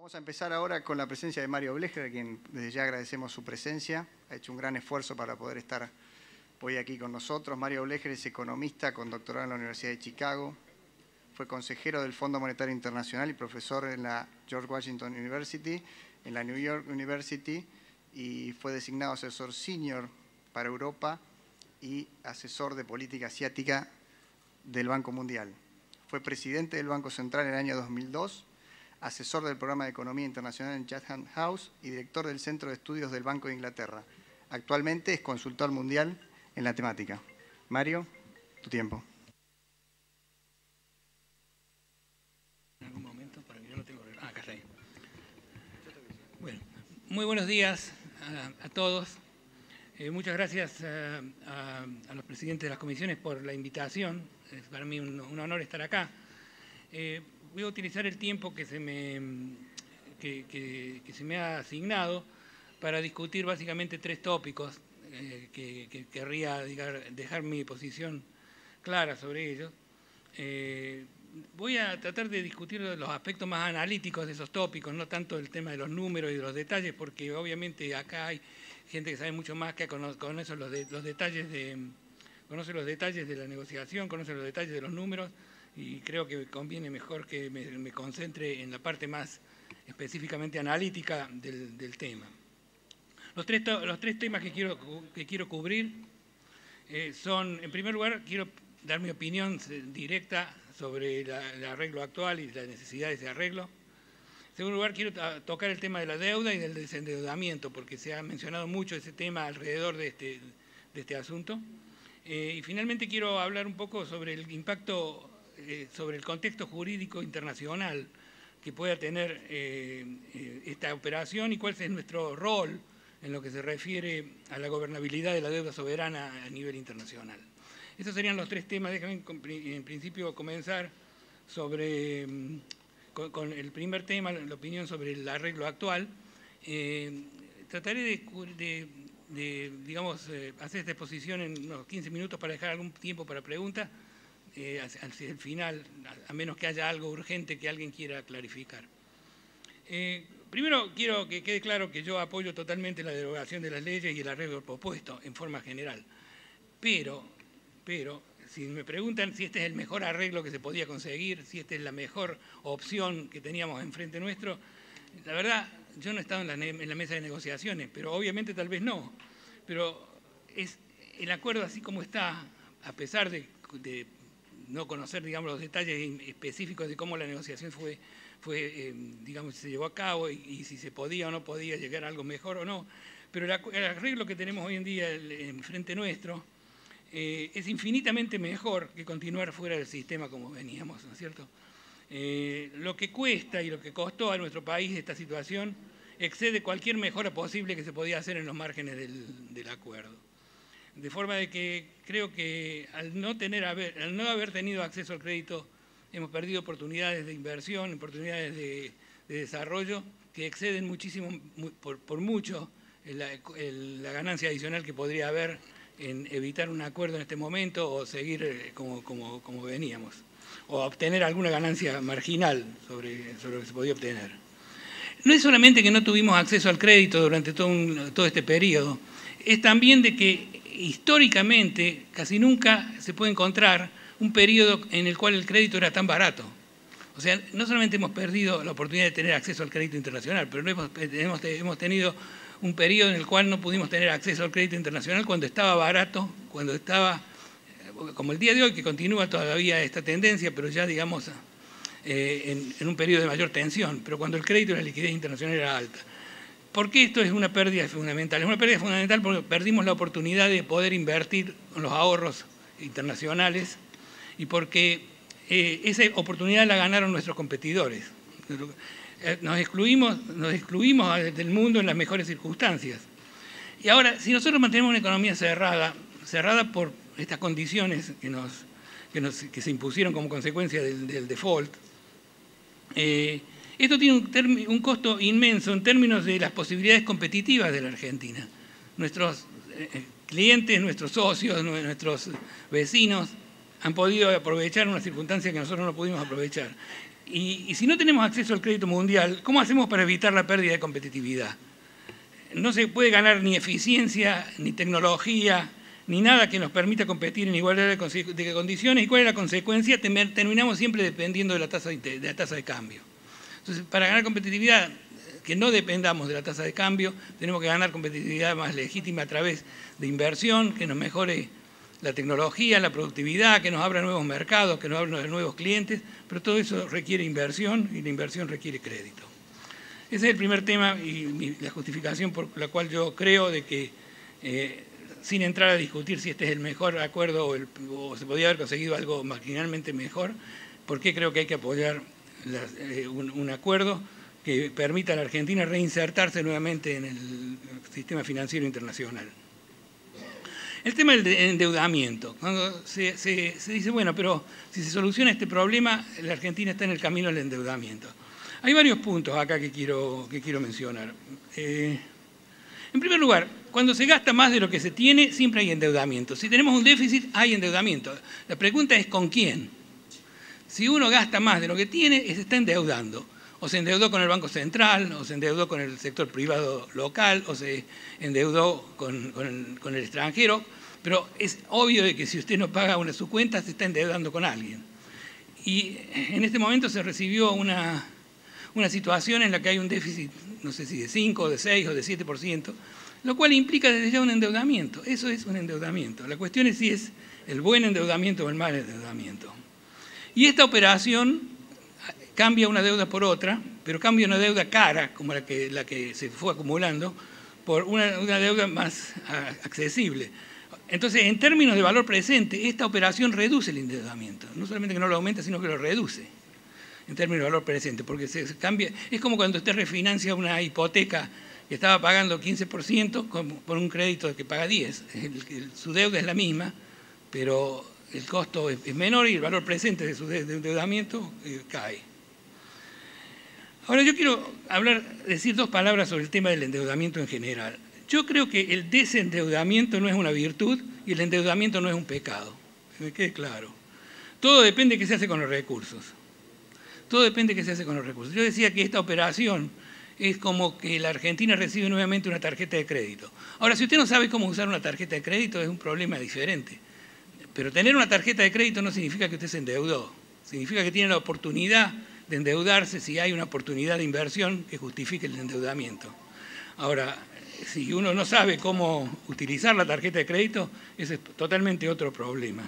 Vamos a empezar ahora con la presencia de Mario Blecher, a quien desde ya agradecemos su presencia. Ha hecho un gran esfuerzo para poder estar hoy aquí con nosotros. Mario Blecher es economista con doctorado en la Universidad de Chicago. Fue consejero del Fondo Monetario Internacional y profesor en la George Washington University, en la New York University, y fue designado asesor senior para Europa y asesor de política asiática del Banco Mundial. Fue presidente del Banco Central en el año 2002, asesor del programa de Economía Internacional en Chatham House y director del Centro de Estudios del Banco de Inglaterra. Actualmente es consultor mundial en la temática. Mario, tu tiempo. En algún momento, para que yo no tengo... acá está ahí. Bueno, muy buenos días a todos. Muchas gracias a los presidentes de las comisiones por la invitación. Es para mí un honor estar acá. Voy a utilizar el tiempo que se me ha asignado para discutir básicamente tres tópicos que querría dejar mi posición clara sobre ellos. Voy a tratar de discutir los aspectos más analíticos de esos tópicos, no tanto el tema de los números y de los detalles, porque obviamente acá hay gente que sabe mucho más, que conoce los detalles de la negociación, conoce los detalles de los números, y creo que conviene mejor que me concentre en la parte más específicamente analítica del tema. Los tres temas que quiero cubrir son, en primer lugar, quiero dar mi opinión directa sobre el arreglo actual y la necesidad de ese arreglo. En segundo lugar, quiero tocar el tema de la deuda y del desendeudamiento, porque se ha mencionado mucho ese tema alrededor de este asunto. Y finalmente quiero hablar un poco sobre el impacto, sobre el contexto jurídico internacional que pueda tener esta operación y cuál es nuestro rol en lo que se refiere a la gobernabilidad de la deuda soberana a nivel internacional. Estos serían los tres temas. Déjenme en principio comenzar con el primer tema, la opinión sobre el arreglo actual. Trataré de hacer esta exposición en unos 15 minutos para dejar algún tiempo para preguntas, hacia el final, a menos que haya algo urgente que alguien quiera clarificar. Primero quiero que quede claro que yo apoyo totalmente la derogación de las leyes y el arreglo propuesto en forma general. Pero, si me preguntan si este es el mejor arreglo que se podía conseguir, si esta es la mejor opción que teníamos enfrente nuestro, la verdad, yo no he estado en la mesa de negociaciones, pero obviamente tal vez no. Pero es el acuerdo así como está, a pesar de no conocer, digamos, los detalles específicos de cómo la negociación se llevó a cabo y si se podía o no podía llegar a algo mejor o no. Pero el arreglo que tenemos hoy en día enfrente nuestro es infinitamente mejor que continuar fuera del sistema como veníamos, ¿no es cierto? Lo que cuesta y lo que costó a nuestro país esta situación excede cualquier mejora posible que se podía hacer en los márgenes del acuerdo. De forma de que creo que al no haber tenido acceso al crédito, hemos perdido oportunidades de inversión, oportunidades de desarrollo que exceden muchísimo, por mucho, la ganancia adicional que podría haber en evitar un acuerdo en este momento o seguir como veníamos, o obtener alguna ganancia marginal sobre lo que se podía obtener. No es solamente que no tuvimos acceso al crédito durante todo este periodo, es también de que históricamente casi nunca se puede encontrar un periodo en el cual el crédito era tan barato. O sea, no solamente hemos perdido la oportunidad de tener acceso al crédito internacional, pero hemos tenido un periodo en el cual no pudimos tener acceso al crédito internacional cuando estaba barato, cuando estaba, como el día de hoy, que continúa todavía esta tendencia, pero ya, digamos, en un periodo de mayor tensión, pero cuando el crédito y la liquidez internacional era alta. ¿Por qué esto es una pérdida fundamental? Es una pérdida fundamental porque perdimos la oportunidad de poder invertir con los ahorros internacionales y porque esa oportunidad la ganaron nuestros competidores. Nos excluimos del mundo en las mejores circunstancias. Y ahora, si nosotros mantenemos una economía cerrada por estas condiciones que se impusieron como consecuencia del default, esto tiene un costo inmenso en términos de las posibilidades competitivas de la Argentina. Nuestros clientes, nuestros socios, nuestros vecinos han podido aprovechar una circunstancia que nosotros no pudimos aprovechar. Y si no tenemos acceso al crédito mundial, ¿cómo hacemos para evitar la pérdida de competitividad? No se puede ganar ni eficiencia, ni tecnología, ni nada que nos permita competir en igualdad de condiciones. ¿Y cuál es la consecuencia? Terminamos siempre dependiendo de la tasa de cambio. Entonces, para ganar competitividad, que no dependamos de la tasa de cambio, tenemos que ganar competitividad más legítima a través de inversión, que nos mejore la tecnología, la productividad, que nos abra nuevos mercados, que nos abra nuevos clientes, pero todo eso requiere inversión y la inversión requiere crédito. Ese es el primer tema y la justificación por la cual yo creo de que, sin entrar a discutir si este es el mejor acuerdo o se podía haber conseguido algo marginalmente mejor, ¿por qué creo que hay que apoyar un acuerdo que permita a la Argentina reinsertarse nuevamente en el sistema financiero internacional? El tema del endeudamiento. Cuando se dice, bueno, pero si se soluciona este problema, la Argentina está en el camino del endeudamiento. Hay varios puntos acá que quiero mencionar. En primer lugar, cuando se gasta más de lo que se tiene, siempre hay endeudamiento. Si tenemos un déficit, hay endeudamiento. La pregunta es ¿con quién? Si uno gasta más de lo que tiene, se está endeudando. O se endeudó con el Banco Central, o se endeudó con el sector privado local, o se endeudó con el extranjero, pero es obvio de que si usted no paga su cuenta, se está endeudando con alguien. Y en este momento se recibió una situación en la que hay un déficit, no sé si de 5, de 6 o de 7%, lo cual implica desde ya un endeudamiento. Eso es un endeudamiento. La cuestión es si es el buen endeudamiento o el mal endeudamiento. Y esta operación cambia una deuda por otra, pero cambia una deuda cara, como la que se fue acumulando, por una deuda más accesible. Entonces, en términos de valor presente, esta operación reduce el endeudamiento. No solamente que no lo aumenta, sino que lo reduce en términos de valor presente, porque se cambia. Es como cuando usted refinancia una hipoteca que estaba pagando 15% por un crédito que paga 10%. Su deuda es la misma, pero el costo es menor y el valor presente de su endeudamiento cae. Ahora yo quiero decir dos palabras sobre el tema del endeudamiento en general. Yo creo que el desendeudamiento no es una virtud y el endeudamiento no es un pecado. Que me quede claro. Todo depende de qué se hace con los recursos. Todo depende de qué se hace con los recursos. Yo decía que esta operación es como que la Argentina recibe nuevamente una tarjeta de crédito. Ahora, si usted no sabe cómo usar una tarjeta de crédito, es un problema diferente. Pero tener una tarjeta de crédito no significa que usted se endeudó. Significa que tiene la oportunidad de endeudarse si hay una oportunidad de inversión que justifique el endeudamiento. Ahora, si uno no sabe cómo utilizar la tarjeta de crédito, ese es totalmente otro problema.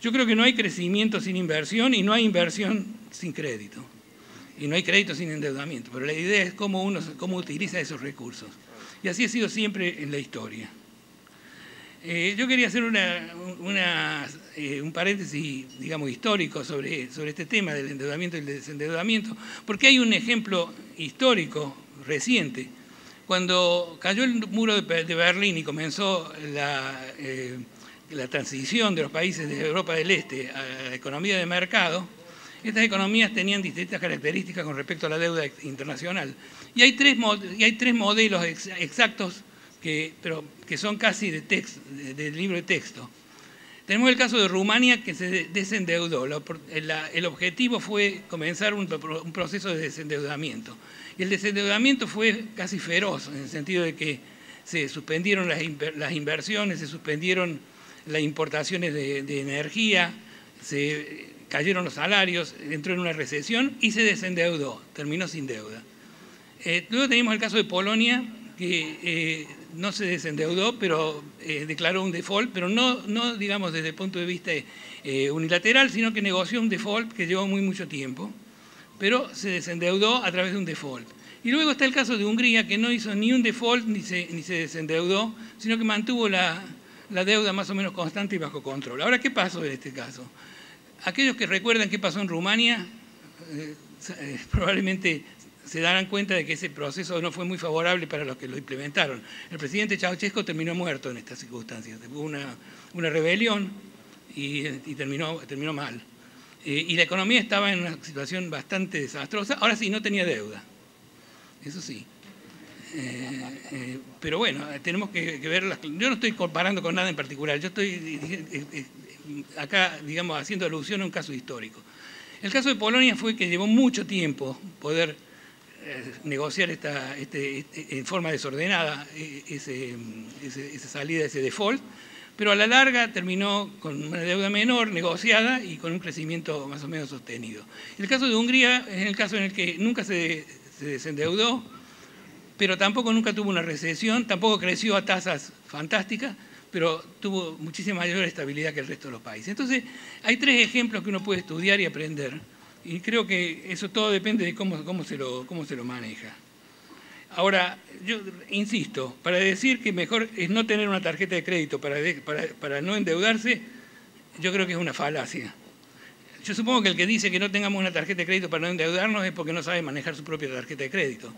Yo creo que no hay crecimiento sin inversión y no hay inversión sin crédito. Y no hay crédito sin endeudamiento. Pero la idea es cómo utiliza esos recursos. Y así ha sido siempre en la historia. Yo quería hacer un paréntesis, digamos, histórico sobre este tema del endeudamiento y el desendeudamiento, porque hay un ejemplo histórico reciente. Cuando cayó el muro de Berlín y comenzó la transición de los países de Europa del Este a la economía de mercado, estas economías tenían distintas características con respecto a la deuda internacional. Y hay tres modelos exactos pero que son casi de libro de texto. Tenemos el caso de Rumania, que se desendeudó. El objetivo fue comenzar un proceso de desendeudamiento. Y el desendeudamiento fue casi feroz, en el sentido de que se suspendieron las inversiones, se suspendieron las importaciones de energía, se cayeron los salarios, entró en una recesión y se desendeudó, terminó sin deuda. Luego tenemos el caso de Polonia, que no se desendeudó, pero declaró un default, pero no digamos desde el punto de vista unilateral, sino que negoció un default que llevó mucho tiempo, pero se desendeudó a través de un default. Y luego está el caso de Hungría, que no hizo ni un default ni se desendeudó, sino que mantuvo la deuda más o menos constante y bajo control. Ahora, ¿qué pasó en este caso? Aquellos que recuerdan qué pasó en Rumania, probablemente se darán cuenta de que ese proceso no fue muy favorable para los que lo implementaron. El presidente Ceausescu terminó muerto en estas circunstancias. Hubo una rebelión y terminó mal. Y la economía estaba en una situación bastante desastrosa. Ahora sí, no tenía deuda. Eso sí. Pero bueno, tenemos que ver. Yo no estoy comparando con nada en particular. Yo estoy acá, digamos, haciendo alusión a un caso histórico. El caso de Polonia fue que llevó mucho tiempo poder negociar en forma desordenada esa salida, ese default, pero a la larga terminó con una deuda menor, negociada y con un crecimiento más o menos sostenido. El caso de Hungría es el caso en el que nunca se desendeudó, pero tampoco nunca tuvo una recesión, tampoco creció a tasas fantásticas, pero tuvo muchísima mayor estabilidad que el resto de los países. Entonces, hay tres ejemplos que uno puede estudiar y aprender, y creo que eso todo depende de cómo se lo maneja. Ahora, yo insisto, para decir que mejor es no tener una tarjeta de crédito para no endeudarse, yo creo que es una falacia. Yo supongo que el que dice que no tengamos una tarjeta de crédito para no endeudarnos es porque no sabe manejar su propia tarjeta de crédito.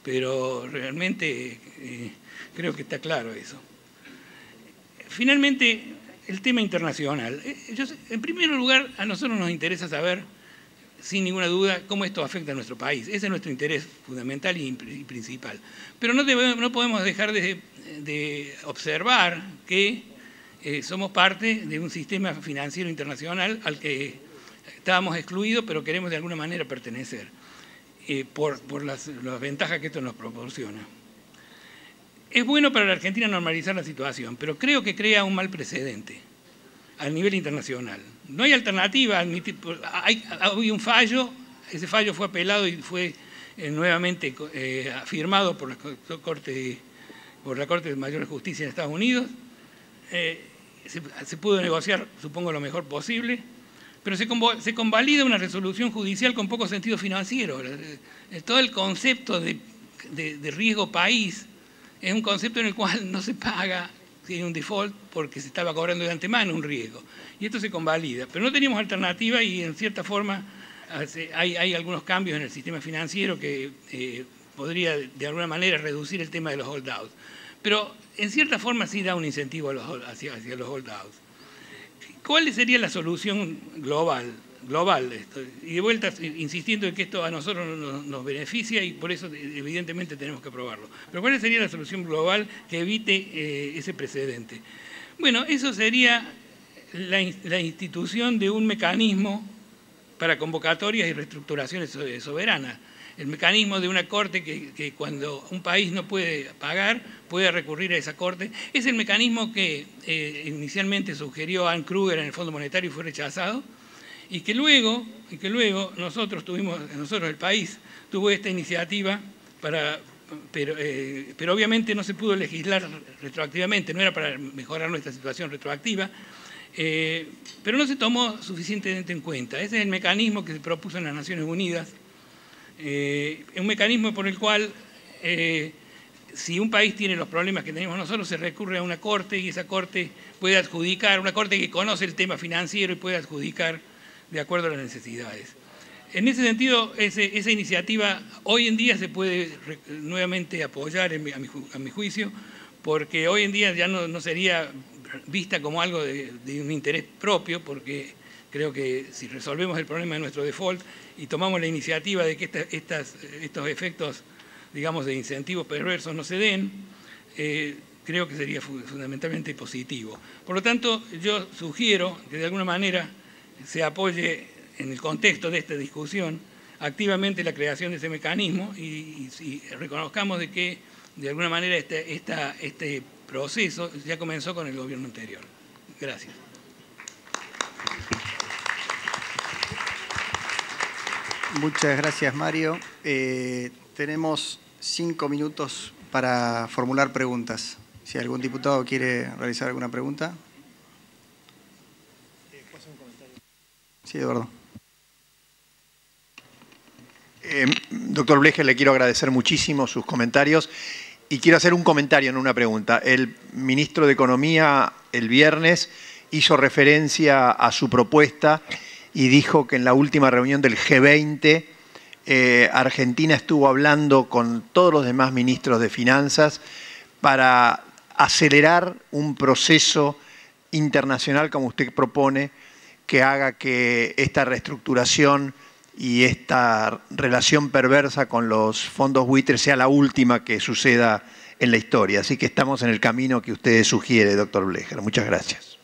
Pero realmente creo que está claro eso. Finalmente, el tema internacional. En primer lugar, a nosotros nos interesa saber, sin ninguna duda, cómo esto afecta a nuestro país. Ese es nuestro interés fundamental y principal. Pero no podemos dejar de observar que somos parte de un sistema financiero internacional al que estábamos excluidos, pero queremos de alguna manera pertenecer, por las ventajas que esto nos proporciona. Es bueno para la Argentina normalizar la situación, pero creo que crea un mal precedente a nivel internacional. No hay alternativa. Hay un fallo, ese fallo fue apelado y fue nuevamente afirmado por la Corte de Mayor Justicia de Estados Unidos. Se pudo negociar, supongo, lo mejor posible, pero se convalida una resolución judicial con poco sentido financiero. Todo el concepto de riesgo país es un concepto en el cual no se paga si hay un default porque se estaba cobrando de antemano un riesgo. Y esto se convalida. Pero no teníamos alternativa y en cierta forma hay algunos cambios en el sistema financiero que podría de alguna manera reducir el tema de los holdouts. Pero en cierta forma sí da un incentivo hacia los holdouts. ¿Cuál sería la solución global? Y de vuelta, insistiendo en que esto a nosotros nos beneficia y por eso evidentemente tenemos que aprobarlo. Pero ¿cuál sería la solución global que evite ese precedente? Bueno, eso sería la institución de un mecanismo para convocatorias y reestructuraciones soberanas. El mecanismo de una corte que cuando un país no puede pagar, puede recurrir a esa corte. Es el mecanismo que inicialmente sugirió Anne Kruger en el Fondo Monetario y fue rechazado, y que luego nosotros el país tuvo esta iniciativa pero obviamente no se pudo legislar retroactivamente, no era para mejorar nuestra situación retroactiva, pero no se tomó suficientemente en cuenta. Ese es el mecanismo que se propuso en las Naciones Unidas, un mecanismo por el cual si un país tiene los problemas que tenemos nosotros, se recurre a una corte y esa corte puede adjudicar, una corte que conoce el tema financiero y puede adjudicar de acuerdo a las necesidades. En ese sentido, esa iniciativa hoy en día se puede nuevamente apoyar, a mi juicio, porque hoy en día ya no sería vista como algo de un interés propio, porque creo que si resolvemos el problema de nuestro default y tomamos la iniciativa de que estos efectos, digamos, de incentivos perversos no se den, creo que sería fundamentalmente positivo. Por lo tanto, yo sugiero que de alguna manera se apoye en el contexto de esta discusión activamente la creación de ese mecanismo y reconozcamos de que de alguna manera este proceso ya comenzó con el gobierno anterior. Gracias. Muchas gracias, Mario. Tenemos 5 minutos para formular preguntas. Si algún diputado quiere realizar alguna pregunta. Sí, Eduardo. Doctor Blecher, le quiero agradecer muchísimo sus comentarios y quiero hacer un comentario, no una pregunta. El ministro de Economía el viernes hizo referencia a su propuesta y dijo que en la última reunión del G20 Argentina estuvo hablando con todos los demás ministros de Finanzas para acelerar un proceso internacional como usted propone, que haga que esta reestructuración y esta relación perversa con los fondos buitres sea la última que suceda en la historia. Así que estamos en el camino que usted sugiere, doctor Blecher. Muchas gracias.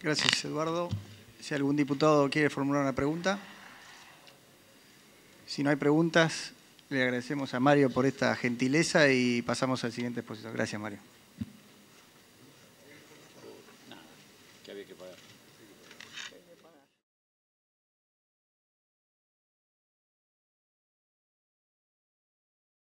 Gracias, Eduardo. Si algún diputado quiere formular una pregunta. Si no hay preguntas, le agradecemos a Mario por esta gentileza y pasamos al siguiente expositor. Gracias, Mario. Que había que pagar.